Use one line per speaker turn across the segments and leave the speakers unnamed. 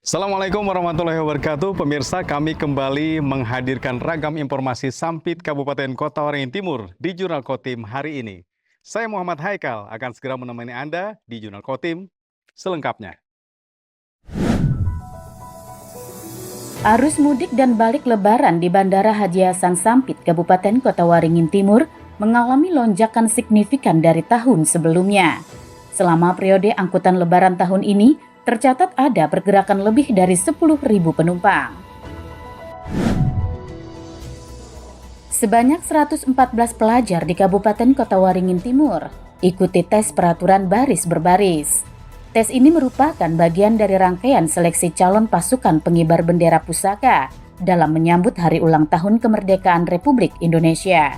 Assalamualaikum warahmatullahi wabarakatuh. Pemirsa, kami kembali menghadirkan ragam informasi Sampit Kabupaten Kota Waringin Timur di Jurnal Kotim hari ini. Saya Muhammad Haikal akan segera menemani Anda di Jurnal Kotim selengkapnya.
Arus mudik dan balik lebaran di Bandara Haji Hasan Sampit, Kabupaten Kota Waringin Timur mengalami lonjakan signifikan dari tahun sebelumnya. Selama periode angkutan lebaran tahun ini, tercatat ada pergerakan lebih dari 10.000 penumpang. Sebanyak 114 pelajar di Kabupaten Kota Waringin Timur ikuti tes peraturan baris berbaris. Tes ini merupakan bagian dari rangkaian seleksi calon pasukan pengibar bendera pusaka dalam menyambut hari ulang tahun kemerdekaan Republik Indonesia.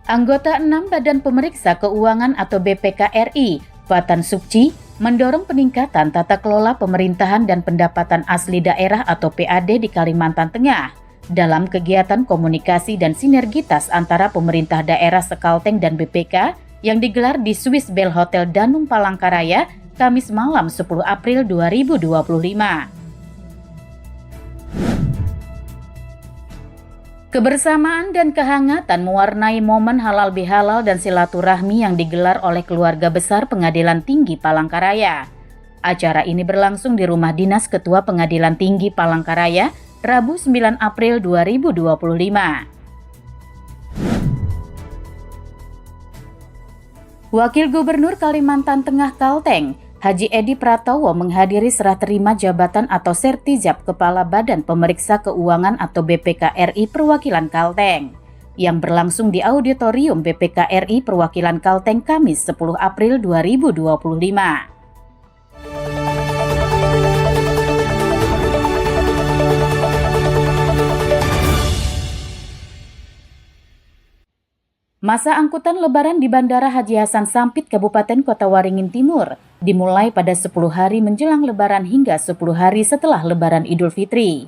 Anggota 6 Badan Pemeriksa Keuangan atau BPK RI, Fatan Sukci, mendorong peningkatan tata kelola pemerintahan dan pendapatan asli daerah atau PAD di Kalimantan Tengah dalam kegiatan komunikasi dan sinergitas antara pemerintah daerah Sekalteng dan BPK yang digelar di Swiss Bell Hotel Danung Palangkaraya, Kamis malam 10 April 2025. Kebersamaan dan kehangatan mewarnai momen halal bihalal dan silaturahmi yang digelar oleh keluarga besar Pengadilan Tinggi Palangkaraya. Acara ini berlangsung di Rumah Dinas Ketua Pengadilan Tinggi Palangkaraya, Rabu 9 April 2025. Wakil Gubernur Kalimantan Tengah Kalteng, Haji Edi Pratowo menghadiri serah terima jabatan atau sertijab Kepala Badan Pemeriksa Keuangan atau BPK RI Perwakilan Kalteng yang berlangsung di Auditorium BPK RI Perwakilan Kalteng Kamis 10 April 2025. Masa angkutan lebaran di Bandara Haji Hasan Sampit, Kabupaten Kota Waringin Timur dimulai pada 10 hari menjelang lebaran hingga 10 hari setelah lebaran Idul Fitri.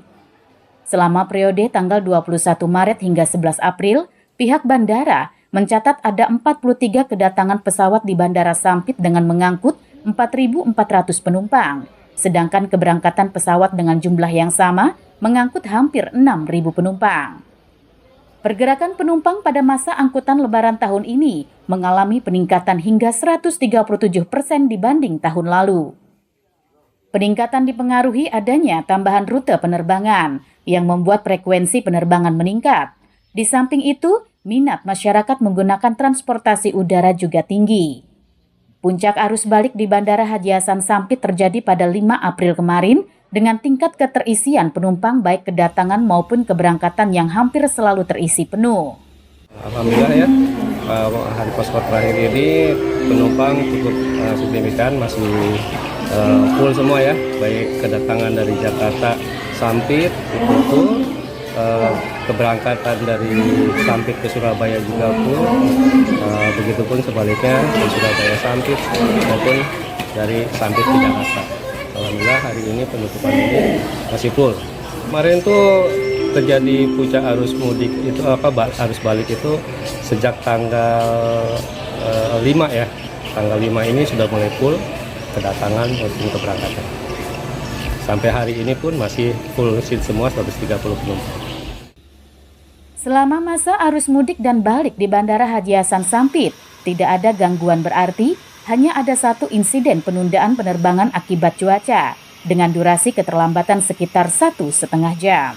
Selama periode tanggal 21 Maret hingga 11 April, pihak bandara mencatat ada 43 kedatangan pesawat di Bandara Sampit dengan mengangkut 4.400 penumpang, sedangkan keberangkatan pesawat dengan jumlah yang sama mengangkut hampir 6.000 penumpang. Pergerakan penumpang pada masa angkutan lebaran tahun ini mengalami peningkatan hingga 137% dibanding tahun lalu. Peningkatan dipengaruhi adanya tambahan rute penerbangan yang membuat frekuensi penerbangan meningkat. Di samping itu, minat masyarakat menggunakan transportasi udara juga tinggi. Puncak arus balik di Bandara Haji Hasan Sampit terjadi pada 5 April kemarin dengan tingkat keterisian penumpang baik kedatangan maupun keberangkatan yang hampir selalu terisi penuh.
Alhamdulillah ya, hari paspor terakhir ini penumpang cukup signifikan, masih full semua ya, baik kedatangan dari Jakarta Sampit itu full, keberangkatan dari Sampit ke Surabaya juga full, begitupun sebaliknya dari Surabaya Sampit maupun dari Sampit ke Jakarta. Alhamdulillah hari ini penutupan ini masih full. Kemarin tuh terjadi puncak arus mudik itu arus balik itu sejak tanggal 5 ya. Tanggal 5 ini sudah mulai full kedatangan maupun keberangkatan. Sampai hari ini pun masih full seat semua 130 penumpang.
Selama masa arus mudik dan balik di Bandara Haji Hasan Sampit, tidak ada gangguan berarti. Hanya ada satu insiden penundaan penerbangan akibat cuaca dengan durasi keterlambatan sekitar 1,5 jam.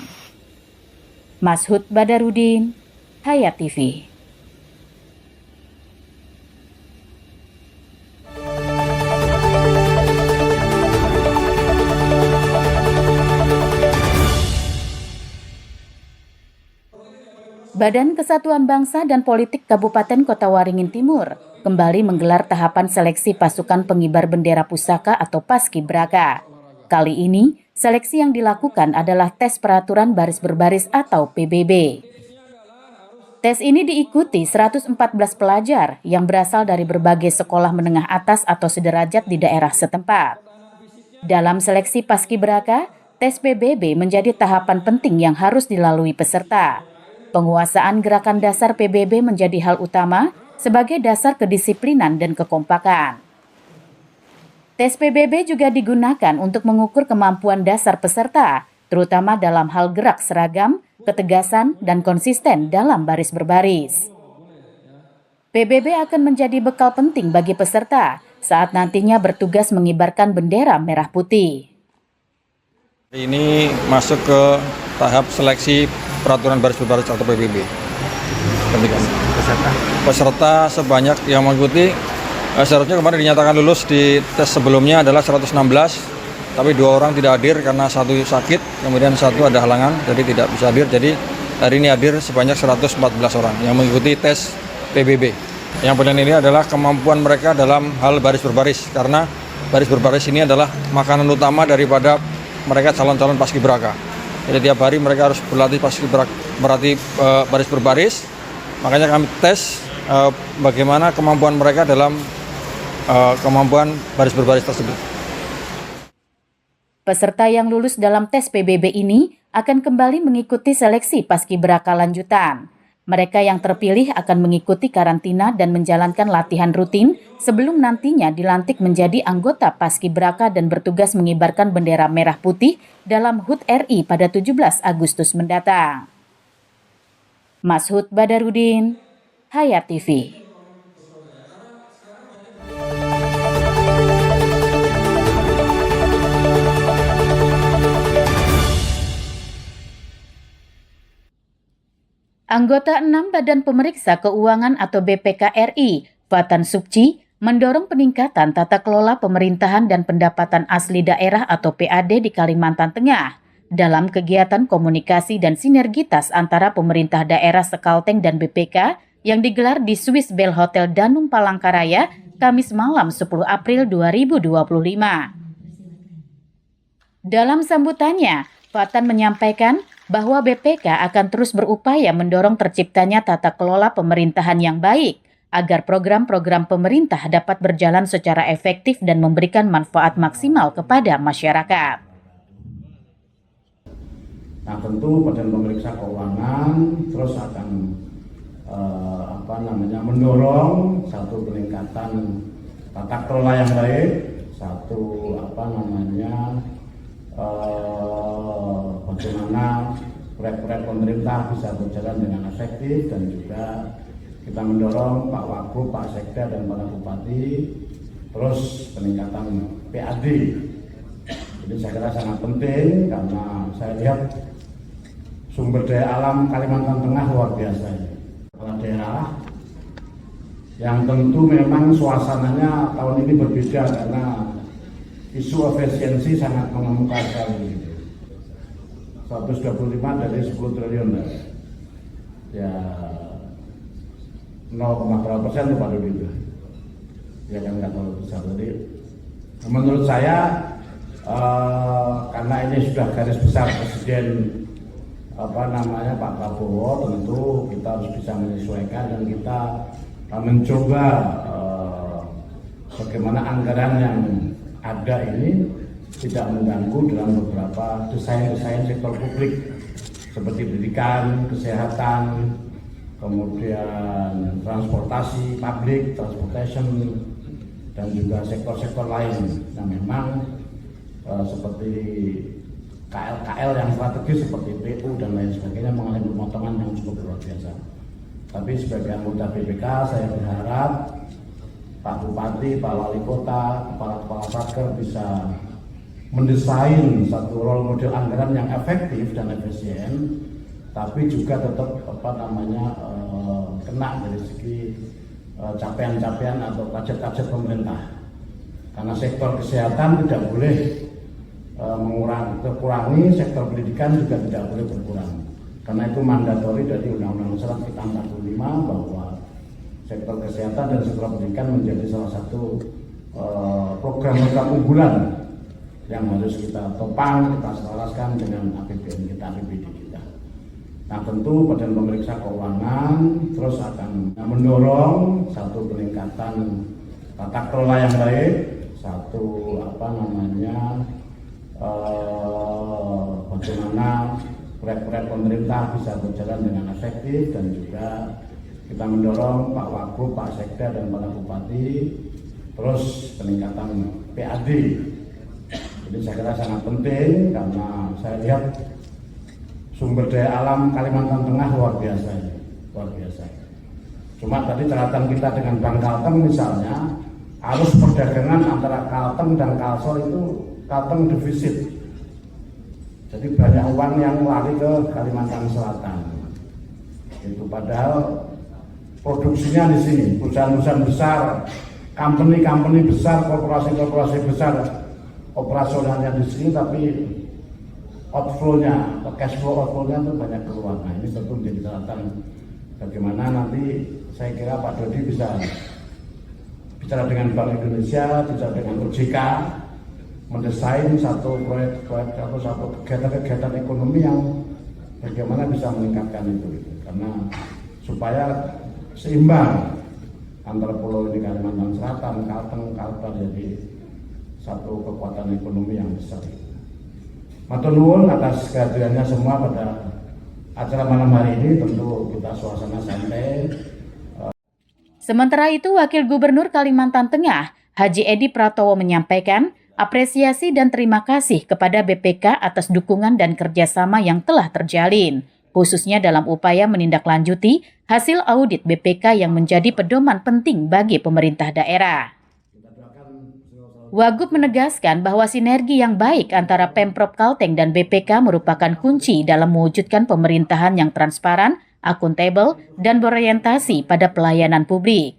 Mashud Badarudin, Hayat TV. Badan Kesatuan Bangsa dan Politik Kabupaten Kota Waringin Timur kembali menggelar tahapan seleksi pasukan pengibar bendera pusaka atau Paskibraka. Kali ini, seleksi yang dilakukan adalah tes peraturan baris berbaris atau PBB. Tes ini diikuti 114 pelajar yang berasal dari berbagai sekolah menengah atas atau sederajat di daerah setempat. Dalam seleksi Paskibraka, tes PBB menjadi tahapan penting yang harus dilalui peserta. Penguasaan gerakan dasar PBB menjadi hal utama sebagai dasar kedisiplinan dan kekompakan. Tes PBB juga digunakan untuk mengukur kemampuan dasar peserta, terutama dalam hal gerak seragam, ketegasan, dan konsisten dalam baris berbaris. PBB akan menjadi bekal penting bagi peserta saat nantinya bertugas mengibarkan bendera merah putih.
Ini masuk ke tahap seleksi peraturan baris berbaris atau PBB. Peserta sebanyak yang mengikuti seharusnya kemarin dinyatakan lulus di tes sebelumnya adalah 116, tapi 2 orang tidak hadir karena satu sakit, kemudian satu ada halangan, jadi tidak bisa hadir. Jadi hari ini hadir sebanyak 114 orang yang mengikuti tes PBB. Yang penting ini adalah kemampuan mereka dalam hal baris berbaris, karena baris berbaris ini adalah makanan utama daripada mereka calon-calon paskibraka. Jadi tiap hari mereka harus berlatih baris berbaris. Makanya kami tes bagaimana kemampuan mereka dalam kemampuan baris berbaris tersebut.
Peserta yang lulus dalam tes PBB ini akan kembali mengikuti seleksi paskibraka lanjutan. Mereka yang terpilih akan mengikuti karantina dan menjalankan latihan rutin sebelum nantinya dilantik menjadi anggota paskibraka dan bertugas mengibarkan bendera merah putih dalam HUT RI pada 17 Agustus mendatang. Mashud Badarudin, Hayat TV. Anggota 6 Badan Pemeriksa Keuangan atau BPK RI, Fatan Sukci, mendorong peningkatan tata kelola pemerintahan dan pendapatan asli daerah atau PAD di Kalimantan Tengah dalam kegiatan komunikasi dan sinergitas antara pemerintah daerah Sekalteng dan BPK yang digelar di Swiss Bell Hotel Danum Palangkaraya, Kamis malam 10 April 2025. Dalam sambutannya, Fatan menyampaikan bahwa BPK akan terus berupaya mendorong terciptanya tata kelola pemerintahan yang baik agar program-program pemerintah dapat berjalan secara efektif dan memberikan manfaat maksimal kepada masyarakat.
Nah, tentu Badan Pemeriksa Keuangan terus akan mendorong satu peningkatan tata kelola yang baik, satu bagaimana proyek-proyek pemerintah bisa berjalan dengan efektif, dan juga kita mendorong Pak Wagub, Pak Sekda, dan para bupati terus peningkatan PAD. Jadi saya kira sangat penting karena saya lihat sumber daya alam Kalimantan Tengah luar biasa. Kepala daerah yang tentu memang suasananya tahun ini berbeda karena isu efisiensi sangat mengemuka sekali. 125 dari 10 triliun ya 0,berapa% tuh Pak Dodi itu ya kan, nggak terlalu besar. Jadi menurut saya karena ini sudah garis besar Presiden Pak Prabowo, tentu kita harus bisa menyesuaikan dan kita mencoba bagaimana anggaran yang ada ini tidak mengganggu dalam beberapa desain sektor publik seperti pendidikan, kesehatan, kemudian transportasi publik, transportation, dan juga sektor-sektor lain. Nah, memang seperti KL yang strategis seperti PU dan lain sebagainya mengalami pemotongan yang cukup luar biasa. Tapi sebagai anggota BPK saya berharap Pak Bupati, Pak Wali Kota, kepala-kepala satker bisa mendesain satu role model anggaran yang efektif dan efisien, tapi juga tetap kena dari segi capaian-capaian atau target-target pemerintah. Karena sektor kesehatan tidak boleh kurangi, sektor pendidikan juga tidak boleh berkurang. Karena itu mandatori dari Undang-Undang Dasar kita 45 bahwa sektor kesehatan dan sektor pendidikan menjadi salah satu program-program unggulan yang harus kita topang, kita selaraskan dengan APBN kita, APBD kita. Nah, tentu Badan Pemeriksa Keuangan terus akan mendorong satu peningkatan tata kelola yang baik, satu bagaimana proyek-proyek pemerintah bisa berjalan dengan efektif, dan juga kita mendorong Pak Wagub, Pak Sekda, dan para bupati terus peningkatan PAD. Jadi saya kira sangat penting karena saya lihat sumber daya alam Kalimantan Tengah luar biasa, luar biasa. Cuma tadi catatan kita dengan Bank Kalteng misalnya, arus perdagangan antara Kalteng dan Kalsel itu Kalteng defisit. Jadi banyak uang yang lari ke Kalimantan Selatan. Itu padahal produksinya di sini, perusahaan-perusahaan besar, company besar, korporasi-korporasi besar, operasionalnya di sini, tapi outflow-nya, cash flow outflow-nya itu banyak keluar. Nah ini tentu menjadi catatan bagaimana nanti saya kira Pak Dodi bisa bicara dengan Bank Indonesia, bicara dengan OJK, mendesain satu proyek atau satu kegiatan ekonomi yang bagaimana bisa meningkatkan itu, karena supaya seimbang antara pulau ini Kalimantan Selatan, Kalteng, Kalbar jadi satu kekuatan ekonomi yang besar. Matur nuwun atas kehadirannya semua pada acara malam hari ini. Tentu kita suasana santai.
Sementara itu, Wakil Gubernur Kalimantan Tengah, Haji Edi Pratowo menyampaikan apresiasi dan terima kasih kepada BPK atas dukungan dan kerjasama yang telah terjalin, khususnya dalam upaya menindaklanjuti hasil audit BPK yang menjadi pedoman penting bagi pemerintah daerah. Wagub menegaskan bahwa sinergi yang baik antara Pemprov Kalteng dan BPK merupakan kunci dalam mewujudkan pemerintahan yang transparan, akuntabel, dan berorientasi pada pelayanan publik.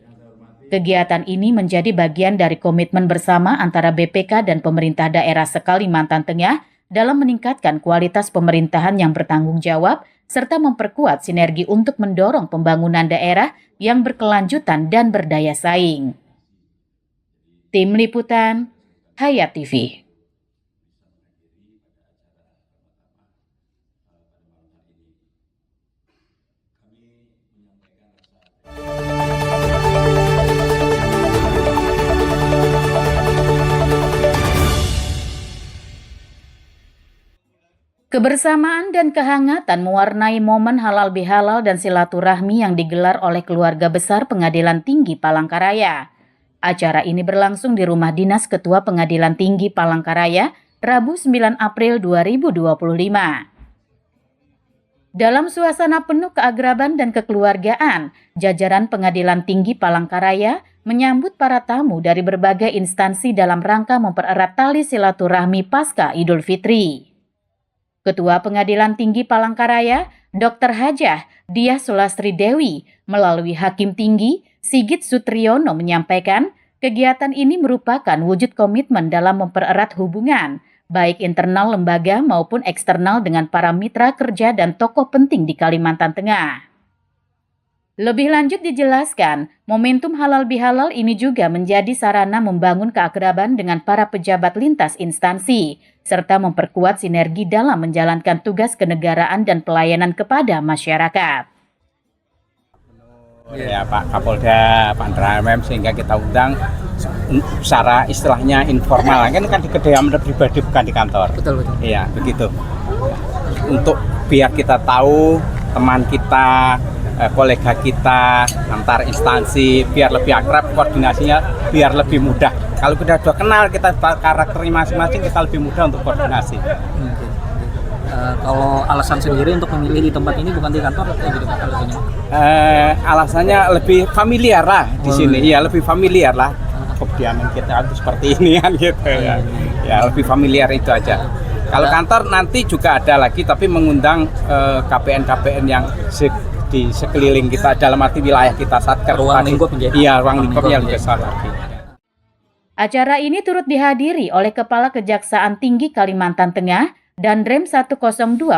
Kegiatan ini menjadi bagian dari komitmen bersama antara BPK dan pemerintah daerah se-Kalimantan Tengah dalam meningkatkan kualitas pemerintahan yang bertanggung jawab serta memperkuat sinergi untuk mendorong pembangunan daerah yang berkelanjutan dan berdaya saing. Tim Liputan, Hayat TV. Kebersamaan dan kehangatan mewarnai momen halal bihalal dan silaturahmi yang digelar oleh keluarga besar Pengadilan Tinggi Palangkaraya. Acara ini berlangsung di Rumah Dinas Ketua Pengadilan Tinggi Palangkaraya, Rabu 9 April 2025. Dalam suasana penuh keagraban dan kekeluargaan, jajaran Pengadilan Tinggi Palangkaraya menyambut para tamu dari berbagai instansi dalam rangka mempererat tali silaturahmi pasca Idul Fitri. Ketua Pengadilan Tinggi Palangkaraya, Dr. Hajah Diah Sulastri Dewi, melalui Hakim Tinggi Sigit Sutriyono menyampaikan, kegiatan ini merupakan wujud komitmen dalam mempererat hubungan, baik internal lembaga maupun eksternal dengan para mitra kerja dan tokoh penting di Kalimantan Tengah. Lebih lanjut dijelaskan, momentum halal bihalal ini juga menjadi sarana membangun keakraban dengan para pejabat lintas instansi, serta memperkuat sinergi dalam menjalankan tugas kenegaraan dan pelayanan kepada masyarakat.
Ya Pak Kapolda, Pak Drmem, sehingga kita undang secara istilahnya informal, kan di kediaman pribadi bukan di kantor. Betul. Iya, begitu. Untuk biar kita tahu teman kita, kolega kita, antar instansi, biar lebih akrab, koordinasinya biar lebih mudah. Kalau kita sudah kenal, kita karakternya masing-masing, kita lebih mudah untuk koordinasi.
Kalau alasan sendiri untuk memilih di tempat ini bukan di kantor, kayak gitu Pak alasannya?
Alasannya lebih familiar lah di sini, ya lebih familiar lah. Kediaman kita seperti ini kan gitu ya. Ya lebih familiar itu aja. Kalau kantor nanti juga ada lagi, tapi mengundang KPN-KPN yang di sekeliling kita, dalam arti wilayah kita Satker.
Ruang lingkup menjadi.
Iya, ruang lingkupnya lebih besar lagi.
Acara ini turut dihadiri oleh Kepala Kejaksaan Tinggi Kalimantan Tengah dan Rem 102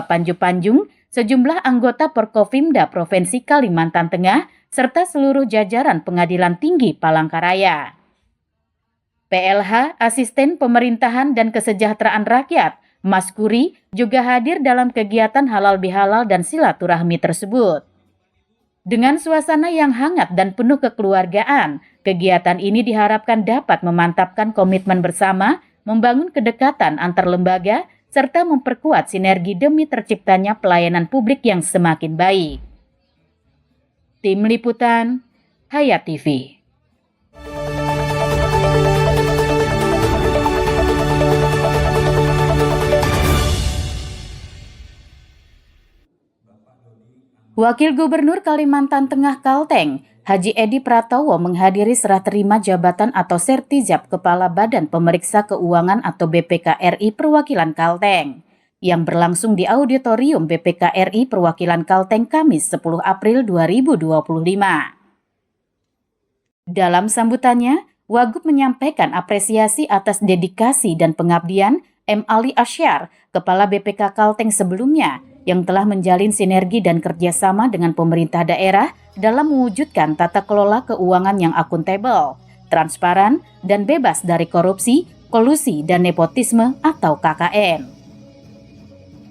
Panju-Panjung, sejumlah anggota Porkopimda Provinsi Kalimantan Tengah, serta seluruh jajaran Pengadilan Tinggi Palangkaraya. PLH, Asisten Pemerintahan dan Kesejahteraan Rakyat, Mas Kuri, juga hadir dalam kegiatan halal bihalal dan silaturahmi tersebut. Dengan suasana yang hangat dan penuh kekeluargaan, kegiatan ini diharapkan dapat memantapkan komitmen bersama, membangun kedekatan antar lembaga, serta memperkuat sinergi demi terciptanya pelayanan publik yang semakin baik. Tim Liputan, Hayat TV. Wakil Gubernur Kalimantan Tengah Kalteng, Haji Edi Pratowo menghadiri serah terima jabatan atau Sertijab Kepala Badan Pemeriksa Keuangan atau BPK RI Perwakilan Kalteng yang berlangsung di Auditorium BPK RI Perwakilan Kalteng Kamis 10 April 2025. Dalam sambutannya, Wagub menyampaikan apresiasi atas dedikasi dan pengabdian M. Ali Asyar, Kepala BPK Kalteng sebelumnya, yang telah menjalin sinergi dan kerjasama dengan pemerintah daerah dalam mewujudkan tata kelola keuangan yang akuntabel, transparan, dan bebas dari korupsi, kolusi, dan nepotisme atau KKN.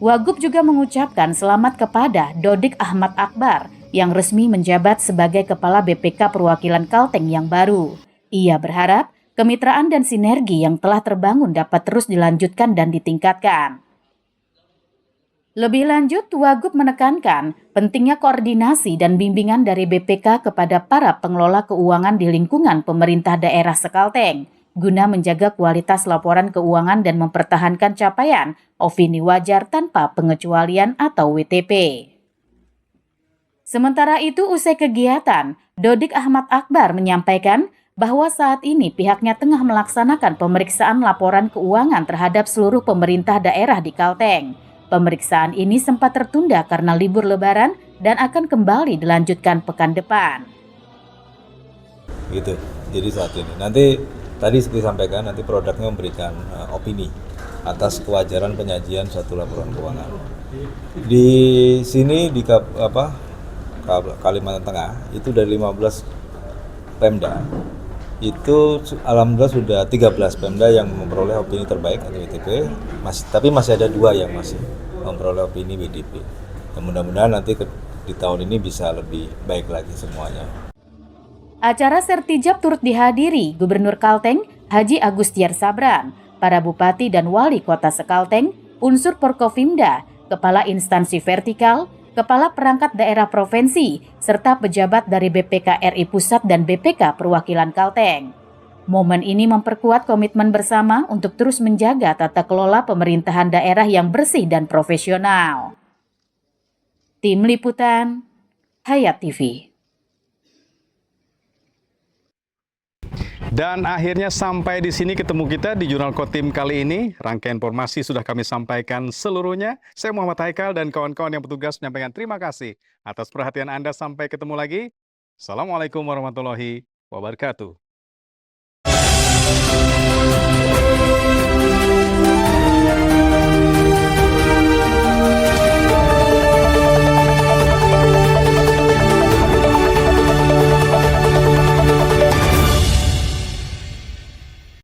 Wagub juga mengucapkan selamat kepada Dodik Ahmad Akbar yang resmi menjabat sebagai Kepala BPK Perwakilan Kalteng yang baru. Ia berharap kemitraan dan sinergi yang telah terbangun dapat terus dilanjutkan dan ditingkatkan. Lebih lanjut, Wagub menekankan pentingnya koordinasi dan bimbingan dari BPK kepada para pengelola keuangan di lingkungan pemerintah daerah sekalteng, guna menjaga kualitas laporan keuangan dan mempertahankan capaian opini wajar tanpa pengecualian atau WTP. Sementara itu, usai kegiatan, Dodik Ahmad Akbar menyampaikan bahwa saat ini pihaknya tengah melaksanakan pemeriksaan laporan keuangan terhadap seluruh pemerintah daerah di Kalteng. Pemeriksaan ini sempat tertunda karena libur Lebaran dan akan kembali dilanjutkan pekan depan.
Gitu. Jadi saat ini nanti tadi seperti sampaikan nanti produknya memberikan opini atas kewajaran penyajian satu laporan keuangan. Di sini di Kalimantan Tengah itu dari 15 Pemda itu alhamdulillah sudah 13 Pemda yang memperoleh opini terbaik atau WTP, tapi masih ada 2 yang masih memperoleh opini WDP. Dan mudah-mudahan nanti di tahun ini bisa lebih baik lagi semuanya.
Acara Sertijab turut dihadiri Gubernur Kalteng Haji Agustiar Sabran, para bupati dan wali kota sekalteng, unsur Porkofimda, kepala instansi vertikal, kepala perangkat daerah provinsi, serta pejabat dari BPK RI Pusat dan BPK Perwakilan Kalteng. Momen ini memperkuat komitmen bersama untuk terus menjaga tata kelola pemerintahan daerah yang bersih dan profesional. Tim Liputan, Hayat TV.
Dan akhirnya sampai di sini ketemu kita di Jurnal Kotim kali ini. Rangkaian informasi sudah kami sampaikan seluruhnya. Saya Muhammad Haikal dan kawan-kawan yang bertugas menyampaikan terima kasih atas perhatian Anda. Sampai ketemu lagi. Assalamualaikum warahmatullahi wabarakatuh.